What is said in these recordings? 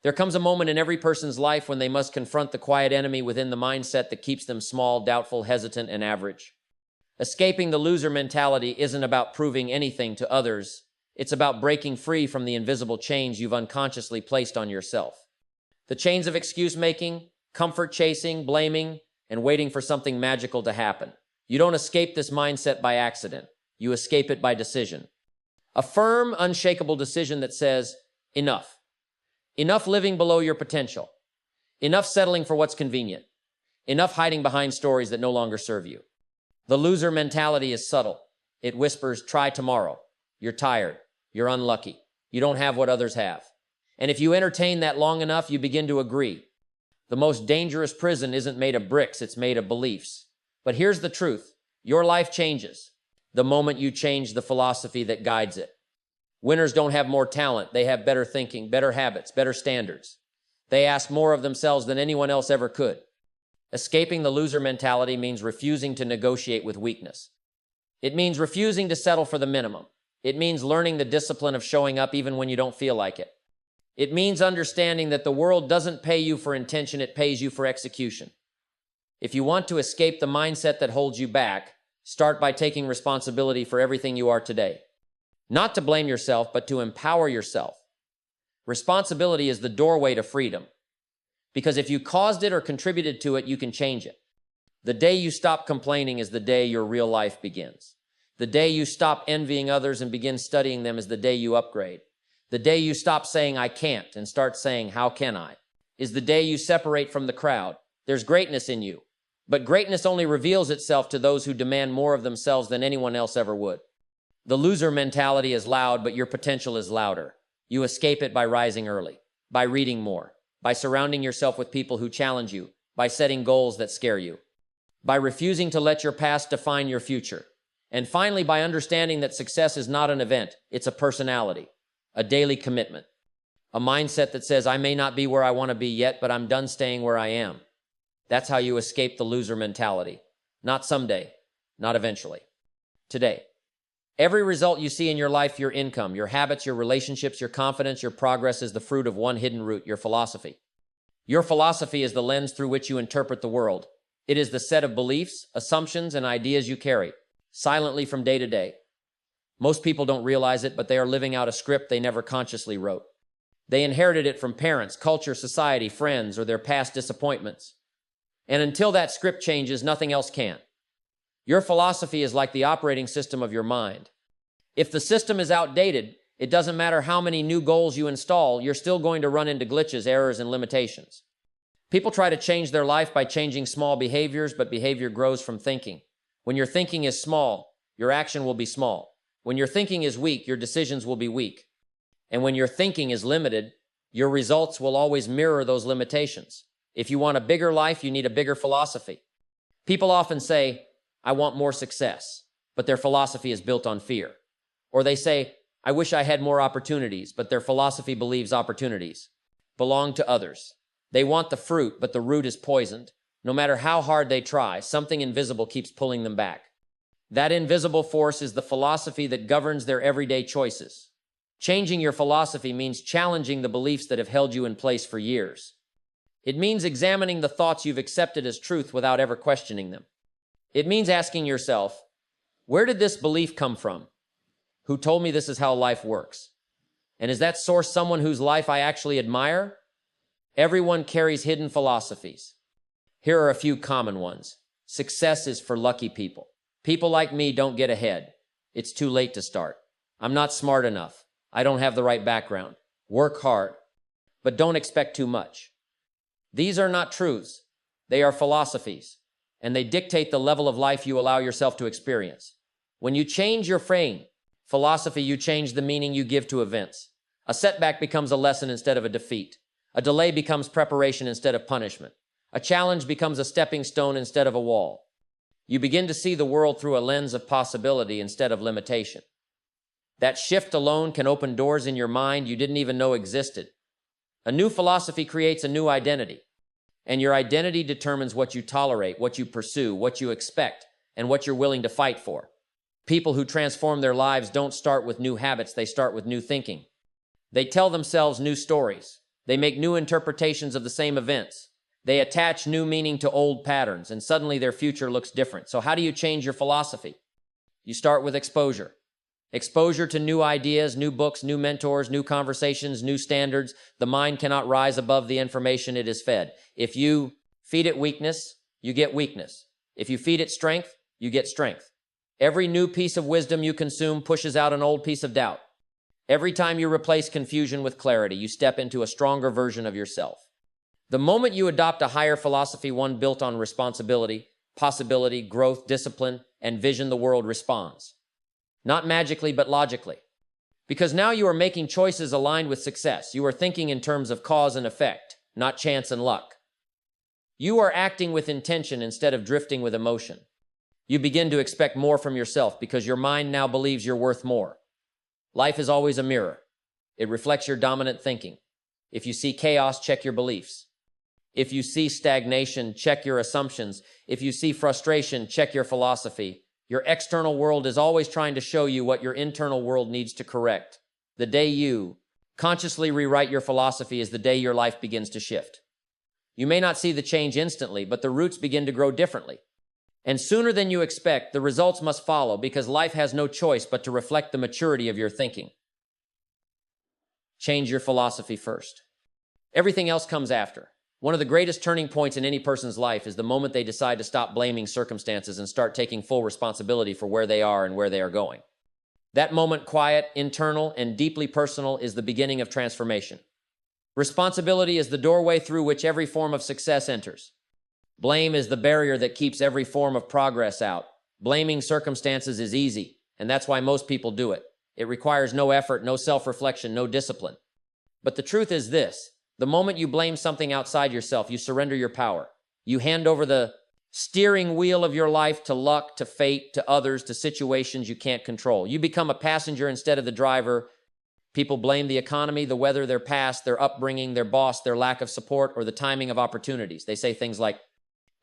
There comes a moment in every person's life when they must confront the quiet enemy within the mindset that keeps them small, doubtful, hesitant, and average. Escaping the loser mentality isn't about proving anything to others. It's about breaking free from the invisible chains you've unconsciously placed on yourself. The chains of excuse-making, comfort chasing, blaming, and waiting for something magical to happen. You don't escape this mindset by accident. You escape it by decision. A firm, unshakable decision that says, enough. Enough living below your potential. Enough settling for what's convenient. Enough hiding behind stories that no longer serve you. The loser mentality is subtle. It whispers, try tomorrow. You're tired. You're unlucky. You don't have what others have. And if you entertain that long enough, you begin to agree. The most dangerous prison isn't made of bricks, it's made of beliefs. But here's the truth. Your life changes the moment you change the philosophy that guides it. Winners don't have more talent. They have better thinking, better habits, better standards. They ask more of themselves than anyone else ever could. Escaping the loser mentality means refusing to negotiate with weakness. It means refusing to settle for the minimum. It means learning the discipline of showing up even when you don't feel like it. It means understanding that the world doesn't pay you for intention, it pays you for execution. If you want to escape the mindset that holds you back, start by taking responsibility for everything you are today. Not to blame yourself, but to empower yourself. Responsibility is the doorway to freedom. Because if you caused it or contributed to it, you can change it. The day you stop complaining is the day your real life begins. The day you stop envying others and begin studying them is the day you upgrade. The day you stop saying, I can't, and start saying, how can I, is the day you separate from the crowd. There's greatness in you. But greatness only reveals itself to those who demand more of themselves than anyone else ever would. The loser mentality is loud, but your potential is louder. You escape it by rising early, by reading more, by surrounding yourself with people who challenge you, by setting goals that scare you, by refusing to let your past define your future, and finally by understanding that success is not an event, it's a personality, a daily commitment, a mindset that says, I may not be where I want to be yet, but I'm done staying where I am. That's how you escape the loser mentality. Not someday, not eventually. Today. Every result you see in your life, your income, your habits, your relationships, your confidence, your progress is the fruit of one hidden root, your philosophy. Your philosophy is the lens through which you interpret the world. It is the set of beliefs, assumptions, and ideas you carry, silently from day to day. Most people don't realize it, but they are living out a script they never consciously wrote. They inherited it from parents, culture, society, friends, or their past disappointments. And until that script changes, nothing else can. Your philosophy is like the operating system of your mind. If the system is outdated, it doesn't matter how many new goals you install, you're still going to run into glitches, errors, and limitations. People try to change their life by changing small behaviors, but behavior grows from thinking. When your thinking is small, your action will be small. When your thinking is weak, your decisions will be weak. And when your thinking is limited, your results will always mirror those limitations. If you want a bigger life, you need a bigger philosophy. People often say, I want more success, but their philosophy is built on fear. Or they say, I wish I had more opportunities, but their philosophy believes opportunities belong to others. They want the fruit, but the root is poisoned. No matter how hard they try, something invisible keeps pulling them back. That invisible force is the philosophy that governs their everyday choices. Changing your philosophy means challenging the beliefs that have held you in place for years. It means examining the thoughts you've accepted as truth without ever questioning them. It means asking yourself, where did this belief come from? Who told me this is how life works? And is that source someone whose life I actually admire? Everyone carries hidden philosophies. Here are a few common ones. Success is for lucky people. People like me don't get ahead. It's too late to start. I'm not smart enough. I don't have the right background. Work hard, but don't expect too much. These are not truths. They are philosophies, and they dictate the level of life you allow yourself to experience. When you change your philosophy, you change the meaning you give to events. A setback becomes a lesson instead of a defeat. A delay becomes preparation instead of punishment. A challenge becomes a stepping stone instead of a wall. You begin to see the world through a lens of possibility instead of limitation. That shift alone can open doors in your mind you didn't even know existed. A new philosophy creates a new identity, and your identity determines what you tolerate, what you pursue, what you expect, and what you're willing to fight for. People who transform their lives don't start with new habits, they start with new thinking. They tell themselves new stories, They make new interpretations of the same events. They attach new meaning to old patterns, and suddenly their future looks different. So how do you change your philosophy? You start with exposure. Exposure to new ideas, new books, new mentors, new conversations, new standards. The mind cannot rise above the information it is fed. If you feed it weakness, you get weakness. If you feed it strength, you get strength. Every new piece of wisdom you consume pushes out an old piece of doubt. Every time you replace confusion with clarity, you step into a stronger version of yourself. The moment you adopt a higher philosophy, one built on responsibility, possibility, growth, discipline, and vision, the world responds. Not magically, but logically. Because now you are making choices aligned with success. You are thinking in terms of cause and effect, not chance and luck. You are acting with intention instead of drifting with emotion. You begin to expect more from yourself because your mind now believes you're worth more. Life is always a mirror. It reflects your dominant thinking. If you see chaos, check your beliefs. If you see stagnation, check your assumptions. If you see frustration, check your philosophy. Your external world is always trying to show you what your internal world needs to correct. The day you consciously rewrite your philosophy is the day your life begins to shift. You may not see the change instantly, but the roots begin to grow differently. And sooner than you expect, the results must follow because life has no choice but to reflect the maturity of your thinking. Change your philosophy first. Everything else comes after. One of the greatest turning points in any person's life is the moment they decide to stop blaming circumstances and start taking full responsibility for where they are and where they are going. That moment, quiet, internal, and deeply personal, is the beginning of transformation. Responsibility is the doorway through which every form of success enters. Blame is the barrier that keeps every form of progress out. Blaming circumstances is easy, and that's why most people do it. It requires no effort, no self-reflection, no discipline. But the truth is this: the moment you blame something outside yourself, you surrender your power. You hand over the steering wheel of your life to luck, to fate, to others, to situations you can't control. You become a passenger instead of the driver. People blame the economy, the weather, their past, their upbringing, their boss, their lack of support, or the timing of opportunities. They say things like,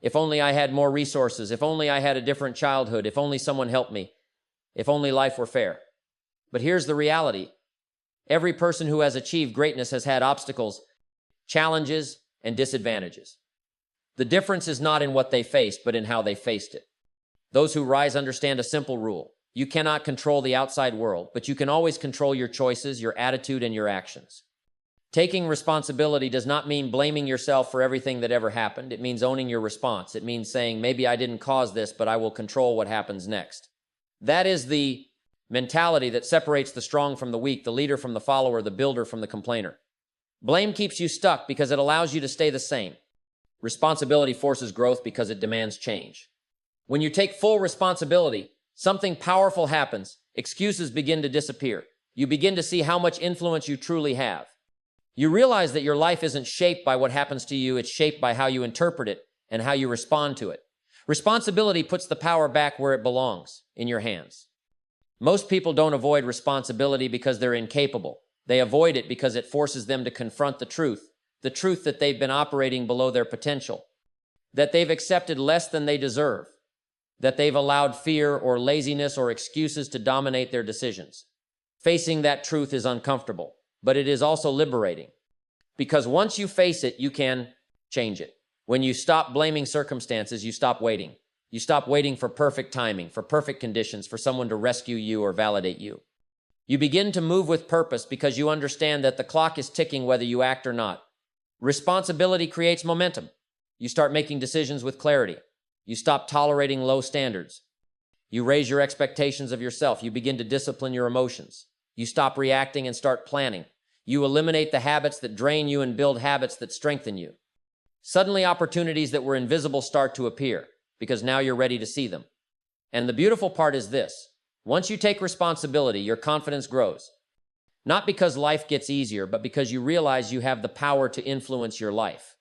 if only I had more resources, if only I had a different childhood, if only someone helped me, if only life were fair. But here's the reality. Every person who has achieved greatness has had obstacles, challenges, and disadvantages. The difference is not in what they faced, but in how they faced it. Those who rise understand a simple rule. You cannot control the outside world, but you can always control your choices, your attitude, and your actions. Taking responsibility does not mean blaming yourself for everything that ever happened. It means owning your response. It means saying, maybe I didn't cause this, but I will control what happens next. That is the mentality that separates the strong from the weak, the leader from the follower, the builder from the complainer. Blame keeps you stuck because it allows you to stay the same. Responsibility forces growth because it demands change. When you take full responsibility, something powerful happens. Excuses begin to disappear. You begin to see how much influence you truly have. You realize that your life isn't shaped by what happens to you, it's shaped by how you interpret it and how you respond to it. Responsibility puts the power back where it belongs, in your hands. Most people don't avoid responsibility because they're incapable. They avoid it because it forces them to confront the truth that they've been operating below their potential, that they've accepted less than they deserve, that they've allowed fear or laziness or excuses to dominate their decisions. Facing that truth is uncomfortable, but it is also liberating. Because once you face it, you can change it. When you stop blaming circumstances, you stop waiting. You stop waiting for perfect timing, for perfect conditions, for someone to rescue you or validate you. You begin to move with purpose because you understand that the clock is ticking whether you act or not. Responsibility creates momentum. You start making decisions with clarity. You stop tolerating low standards. You raise your expectations of yourself. You begin to discipline your emotions. You stop reacting and start planning. You eliminate the habits that drain you and build habits that strengthen you. Suddenly, opportunities that were invisible start to appear because now you're ready to see them. And the beautiful part is this: once you take responsibility, your confidence grows. Not because life gets easier, but because you realize you have the power to influence your life.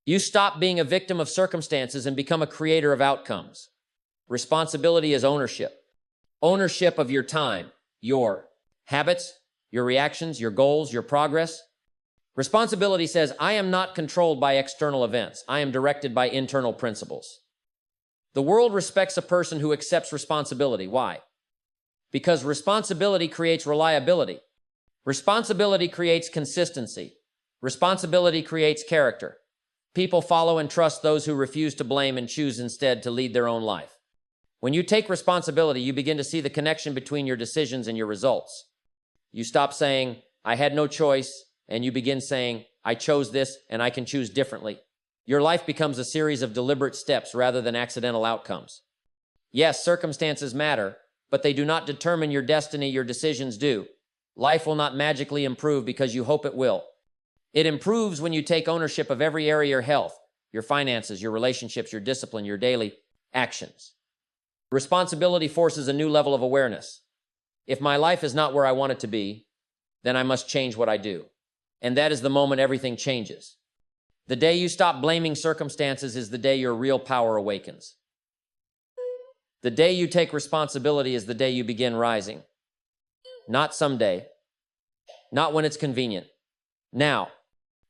You stop being a victim of circumstances and become a creator of outcomes. Responsibility is ownership. Ownership of your time, your habits, your reactions, your goals, your progress. Responsibility says, I am not controlled by external events. I am directed by internal principles. The world respects a person who accepts responsibility. Why? Because responsibility creates reliability. Responsibility creates consistency. Responsibility creates character. People follow and trust those who refuse to blame and choose instead to lead their own life. When you take responsibility, you begin to see the connection between your decisions and your results. You stop saying, I had no choice, and you begin saying, I chose this and I can choose differently. Your life becomes a series of deliberate steps rather than accidental outcomes. Yes, circumstances matter, but they do not determine your destiny. Your decisions do. Life will not magically improve because you hope it will. It improves when you take ownership of every area: your health, your finances, your relationships, your discipline, your daily actions. Responsibility forces a new level of awareness. If my life is not where I want it to be, then I must change what I do. And that is the moment everything changes. The day you stop blaming circumstances is the day your real power awakens. The day you take responsibility is the day you begin rising. Not someday. Not when it's convenient. Now.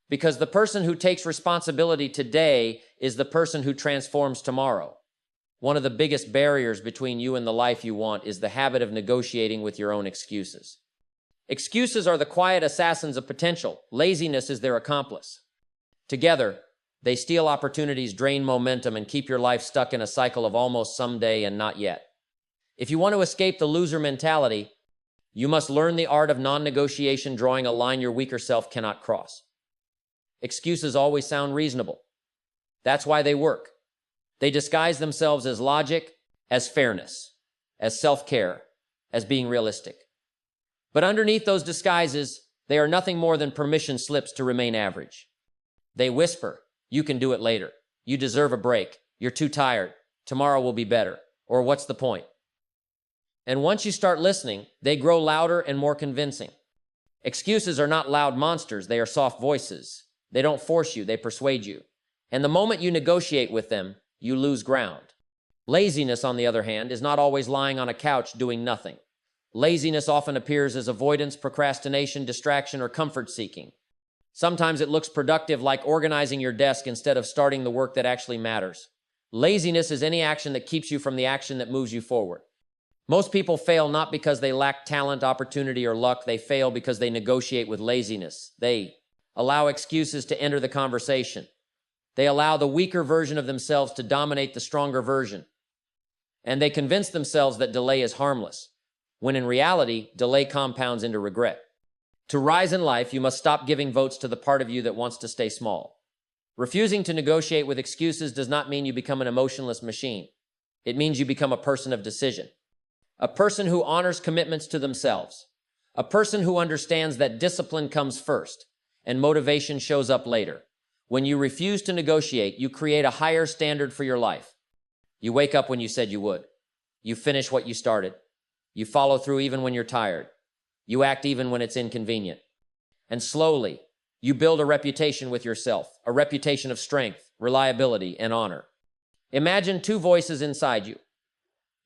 Because the person who takes responsibility today is the person who transforms tomorrow. One of the biggest barriers between you and the life you want is the habit of negotiating with your own excuses. Excuses are the quiet assassins of potential. Laziness is their accomplice. Together, they steal opportunities, drain momentum, and keep your life stuck in a cycle of almost someday and not yet. If you want to escape the loser mentality, you must learn the art of non-negotiation, drawing a line your weaker self cannot cross. Excuses always sound reasonable. That's why they work. They disguise themselves as logic, as fairness, as self-care, as being realistic. But underneath those disguises, they are nothing more than permission slips to remain average. They whisper, you can do it later. You deserve a break. You're too tired. Tomorrow will be better. Or what's the point? And once you start listening, they grow louder and more convincing. Excuses are not loud monsters. They are soft voices. They don't force you. They persuade you. And the moment you negotiate with them, you lose ground. Laziness, on the other hand, is not always lying on a couch doing nothing. Laziness often appears as avoidance, procrastination, distraction, or comfort seeking. Sometimes it looks productive, like organizing your desk instead of starting the work that actually matters. Laziness is any action that keeps you from the action that moves you forward. Most people fail not because they lack talent, opportunity, or luck. They fail because they negotiate with laziness. They allow excuses to enter the conversation. They allow the weaker version of themselves to dominate the stronger version. And they convince themselves that delay is harmless, when in reality, delay compounds into regret. To rise in life, you must stop giving votes to the part of you that wants to stay small. Refusing to negotiate with excuses does not mean you become an emotionless machine. It means you become a person of decision. A person who honors commitments to themselves. A person who understands that discipline comes first and motivation shows up later. When you refuse to negotiate, you create a higher standard for your life. You wake up when you said you would. You finish what you started. You follow through even when you're tired. You act even when it's inconvenient. And slowly, you build a reputation with yourself, a reputation of strength, reliability, and honor. Imagine two voices inside you.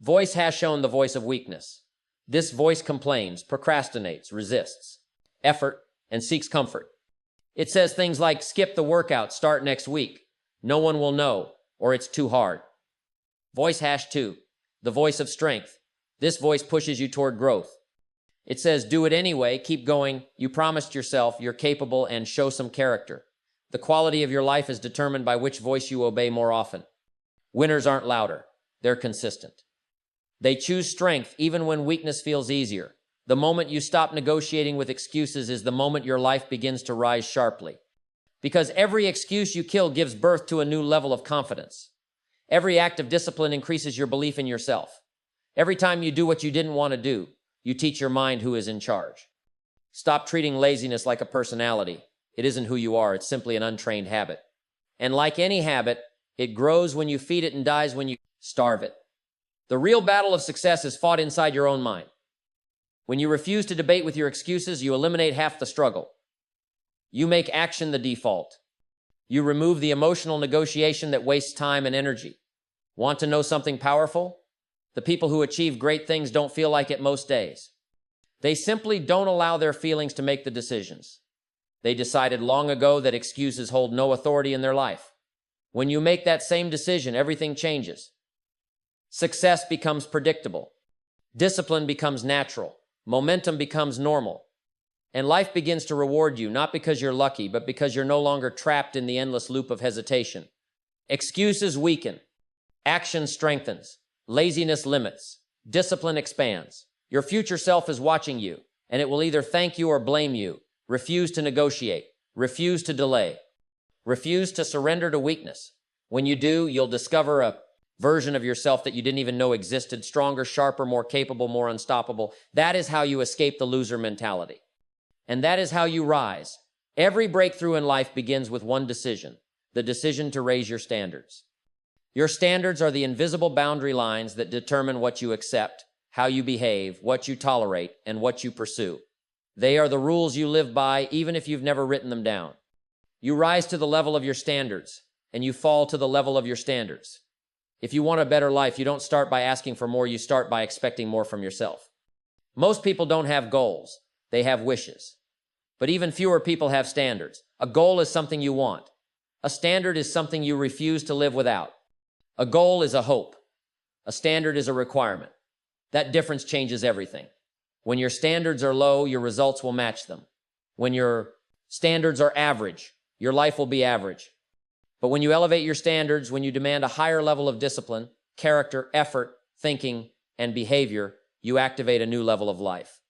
Voice has shown the voice of weakness. This voice complains, procrastinates, resists effort, and seeks comfort. It says things like, skip the workout, start next week. No one will know, or it's too hard. Voice hash 2, the voice of strength. This voice pushes you toward growth. It says, do it anyway, keep going. You promised yourself you're capable, and show some character. The quality of your life is determined by which voice you obey more often. Winners aren't louder. They're consistent. They choose strength even when weakness feels easier. The moment you stop negotiating with excuses is the moment your life begins to rise sharply. Because every excuse you kill gives birth to a new level of confidence. Every act of discipline increases your belief in yourself. Every time you do what you didn't want to do, you teach your mind who is in charge. Stop treating laziness like a personality. It isn't who you are. It's simply an untrained habit. And like any habit, it grows when you feed it and dies when you starve it. The real battle of success is fought inside your own mind. When you refuse to debate with your excuses, you eliminate half the struggle. You make action the default. You remove the emotional negotiation that wastes time and energy. Want to know something powerful? The people who achieve great things don't feel like it most days. They simply don't allow their feelings to make the decisions. They decided long ago that excuses hold no authority in their life. When you make that same decision, everything changes. Success becomes predictable. Discipline becomes natural. Momentum becomes normal. And life begins to reward you, not because you're lucky, but because you're no longer trapped in the endless loop of hesitation. Excuses weaken. Action strengthens. Laziness limits. Discipline expands. Your future self is watching you, and it will either thank you or blame you. Refuse to negotiate. Refuse to delay. Refuse to surrender to weakness. When you do, you'll discover a version of yourself that you didn't even know existed, stronger, sharper, more capable, more unstoppable. That is how you escape the loser mentality. And that is how you rise. Every breakthrough in life begins with one decision, the decision to raise your standards. Your standards are the invisible boundary lines that determine what you accept, how you behave, what you tolerate, and what you pursue. They are the rules you live by, even if you've never written them down. You rise to the level of your standards, and you fall to the level of your standards. If you want a better life, you don't start by asking for more, you start by expecting more from yourself. Most people don't have goals. They have wishes. But even fewer people have standards. A goal is something you want. A standard is something you refuse to live without. A goal is a hope. A standard is a requirement. That difference changes everything. When your standards are low, your results will match them. When your standards are average, your life will be average. But when you elevate your standards, when you demand a higher level of discipline, character, effort, thinking, and behavior, you activate a new level of life.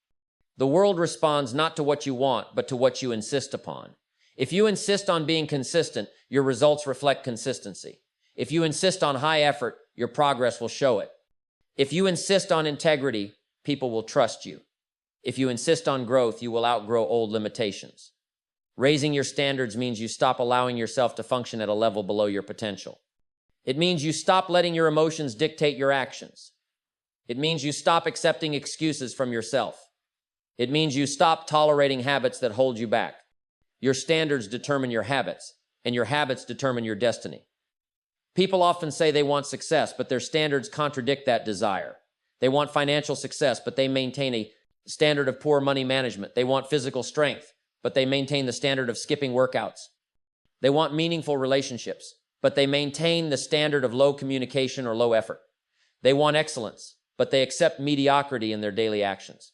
The world responds not to what you want, but to what you insist upon. If you insist on being consistent, your results reflect consistency. If you insist on high effort, your progress will show it. If you insist on integrity, people will trust you. If you insist on growth, you will outgrow old limitations. Raising your standards means you stop allowing yourself to function at a level below your potential. It means you stop letting your emotions dictate your actions. It means you stop accepting excuses from yourself. It means you stop tolerating habits that hold you back. Your standards determine your habits, and your habits determine your destiny. People often say they want success, but their standards contradict that desire. They want financial success, but they maintain a standard of poor money management. They want physical strength, but they maintain the standard of skipping workouts. They want meaningful relationships, but they maintain the standard of low communication or low effort. They want excellence, but they accept mediocrity in their daily actions.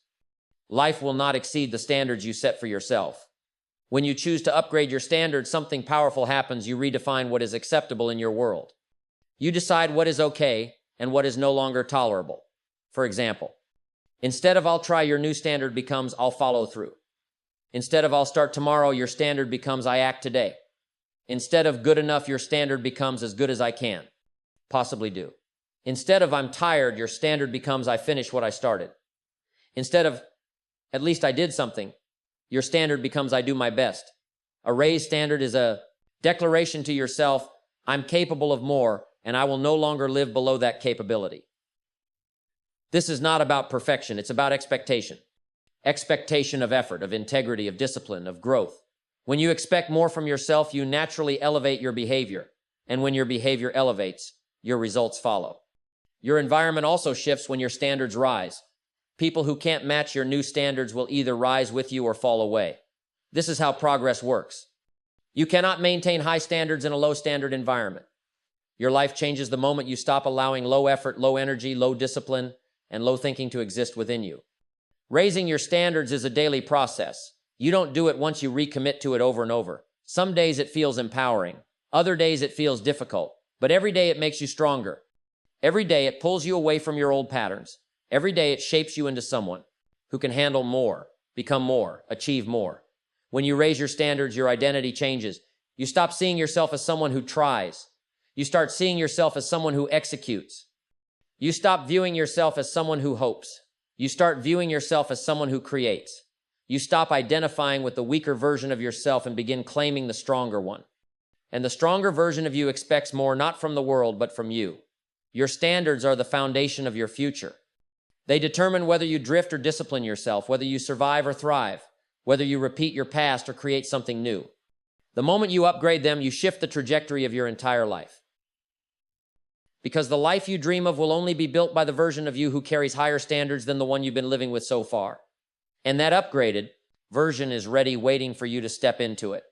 Life will not exceed the standards you set for yourself. When you choose to upgrade your standards, something powerful happens. You redefine what is acceptable in your world. You decide what is okay and what is no longer tolerable. For example, instead of "I'll try," your new standard becomes "I'll follow through." Instead of "I'll start tomorrow," your standard becomes "I act today." Instead of "good enough," your standard becomes "as good as I can possibly do." Instead of "I'm tired," your standard becomes "I finish what I started." Instead of "at least I did something," your standard becomes "I do my best." A raised standard is a declaration to yourself, "I'm capable of more, and I will no longer live below that capability." This is not about perfection. It's about expectation. Expectation of effort, of integrity, of discipline, of growth. When you expect more from yourself, you naturally elevate your behavior. And when your behavior elevates, your results follow. Your environment also shifts when your standards rise. People who can't match your new standards will either rise with you or fall away. This is how progress works. You cannot maintain high standards in a low standard environment. Your life changes the moment you stop allowing low effort, low energy, low discipline, and low thinking to exist within you. Raising your standards is a daily process. You don't do it once you recommit to it over and over. Some days it feels empowering. Other days it feels difficult. But every day it makes you stronger. Every day it pulls you away from your old patterns. Every day it shapes you into someone who can handle more, become more, achieve more. When you raise your standards, your identity changes. You stop seeing yourself as someone who tries. You start seeing yourself as someone who executes. You stop viewing yourself as someone who hopes. You start viewing yourself as someone who creates. You stop identifying with the weaker version of yourself and begin claiming the stronger one. And the stronger version of you expects more, not from the world, but from you. Your standards are the foundation of your future. They determine whether you drift or discipline yourself, whether you survive or thrive, whether you repeat your past or create something new. The moment you upgrade them, you shift the trajectory of your entire life. Because the life you dream of will only be built by the version of you who carries higher standards than the one you've been living with so far. And that upgraded version is ready, waiting for you to step into it.